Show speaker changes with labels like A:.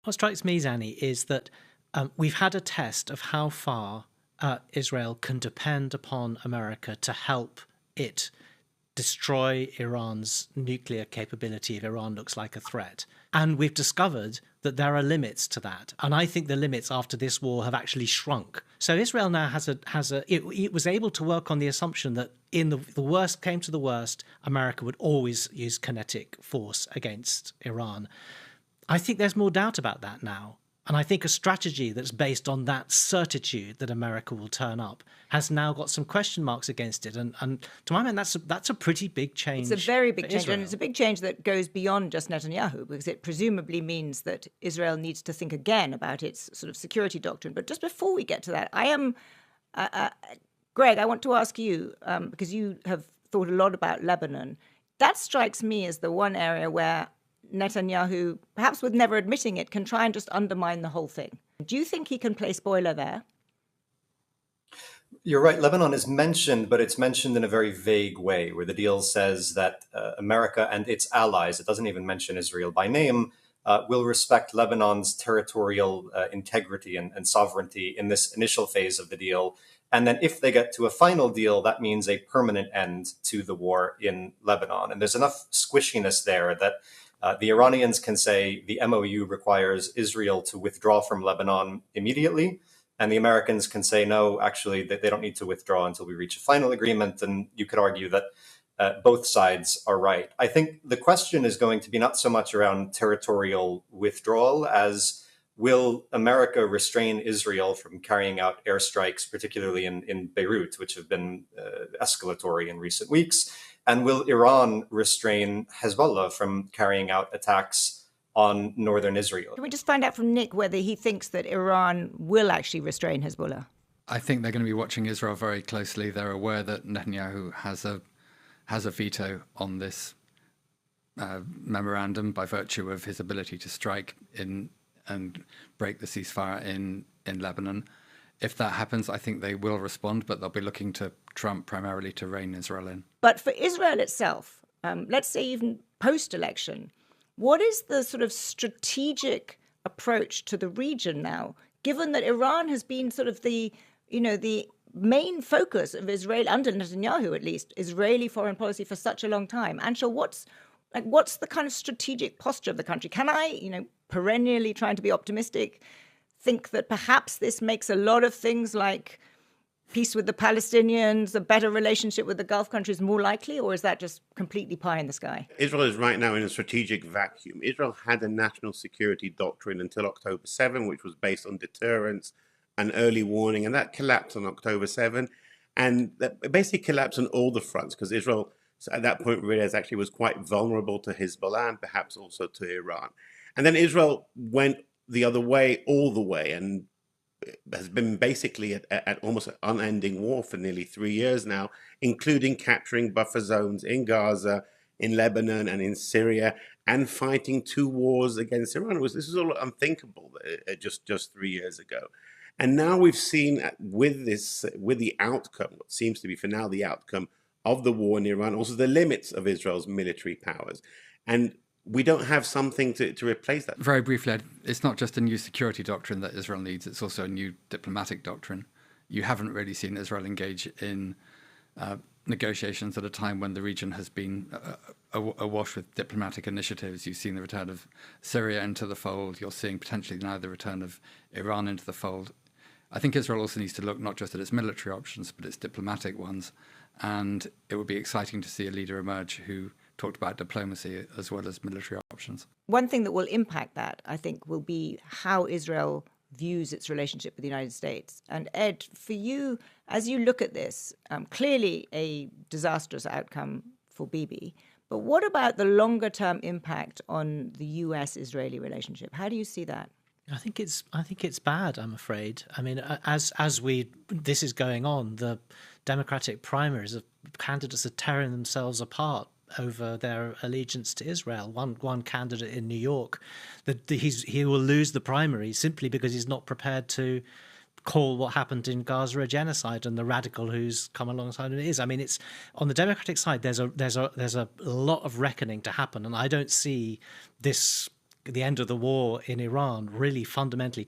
A: What strikes me, Zanny, is that we've had a test of how far Israel can depend upon America to help it destroy Iran's nuclear capability if Iran looks like a threat. And we've discovered that there are limits to that. And I think the limits after this war have actually shrunk. So Israel now it was able to work on the assumption that in the worst came to the worst, America would always use kinetic force against Iran. I think there's more doubt about that now. And I think a strategy that's based on that certitude that America will turn up has now got some question marks against it. And to my mind, that's a pretty big change.
B: It's a very big change.
A: Israel.
B: And it's a big change that goes beyond just Netanyahu, because it presumably means that Israel needs to think again about its sort of security doctrine. But just before we get to that, Greg, I want to ask you, because you have thought a lot about Lebanon. That strikes me as the one area where Netanyahu, perhaps with never admitting it, can try and just undermine the whole thing. Do you think he can play spoiler there?
C: You're right. Lebanon is mentioned, but it's mentioned in a very vague way, where the deal says that America and its allies, it doesn't even mention Israel by name, will respect Lebanon's territorial integrity and sovereignty in this initial phase of the deal. And then if they get to a final deal, that means a permanent end to the war in Lebanon. And there's enough squishiness there that the Iranians can say the MOU requires Israel to withdraw from Lebanon immediately. And the Americans can say, no, actually, they don't need to withdraw until we reach a final agreement. And you could argue that both sides are right. I think the question is going to be not so much around territorial withdrawal as will America restrain Israel from carrying out airstrikes, particularly in Beirut, which have been escalatory in recent weeks? And will Iran restrain Hezbollah from carrying out attacks on northern Israel?
B: Can we just find out from Nick whether he thinks that Iran will actually restrain Hezbollah?
D: I think they're going to be watching Israel very closely. They're aware that Netanyahu has a veto on this memorandum by virtue of his ability to strike in and break the ceasefire in Lebanon. If that happens, I think they will respond, but they'll be looking to Trump primarily to rein Israel in.
B: But for Israel itself, let's say even post-election, what is the sort of strategic approach to the region now, given that Iran has been sort of the main focus of Israel, under Netanyahu at least, Israeli foreign policy for such a long time? Ansha, what's the kind of strategic posture of the country? Can I, perennially trying to be optimistic, think that perhaps this makes a lot of things like peace with the Palestinians, a better relationship with the Gulf countries more likely, or is that just completely pie in the sky?
E: Israel is right now in a strategic vacuum. Israel had a national security doctrine until October 7, which was based on deterrence and early warning, and that collapsed on October 7. And that basically collapsed on all the fronts, because Israel at that point realized actually was quite vulnerable to Hezbollah and perhaps also to Iran. And then Israel went the other way all the way and has been basically at almost an unending war for nearly 3 years now, including capturing buffer zones in Gaza, in Lebanon, and in Syria, and fighting 2 wars against Iran. This is all unthinkable just 3 years ago. And now we've seen with the outcome, what seems to be for now the outcome of the war in Iran, also the limits of Israel's military powers. And we don't have something to replace that.
D: Very briefly, it's not just a new security doctrine that Israel needs, it's also a new diplomatic doctrine. You haven't really seen Israel engage in negotiations at a time when the region has been awash with diplomatic initiatives. You've seen the return of Syria into the fold. You're seeing potentially now the return of Iran into the fold. I think Israel also needs to look not just at its military options, but its diplomatic ones. And it would be exciting to see a leader emerge who talked about diplomacy as well as military options.
B: One thing that will impact that, I think, will be how Israel views its relationship with the United States. And Ed, for you, as you look at this, clearly a disastrous outcome for Bibi, but what about the longer-term impact on the US-Israeli relationship? How do you see that?
A: I think it's bad, I'm afraid. I mean, as this is going on, the Democratic primaries of candidates are tearing themselves apart over their allegiance to Israel. One candidate in New York, he will lose the primary simply because he's not prepared to call what happened in Gaza a genocide, and the radical who's come alongside it is. I mean, it's on the Democratic side. There's a lot of reckoning to happen, and I don't see this the end of the war in Iran really fundamentally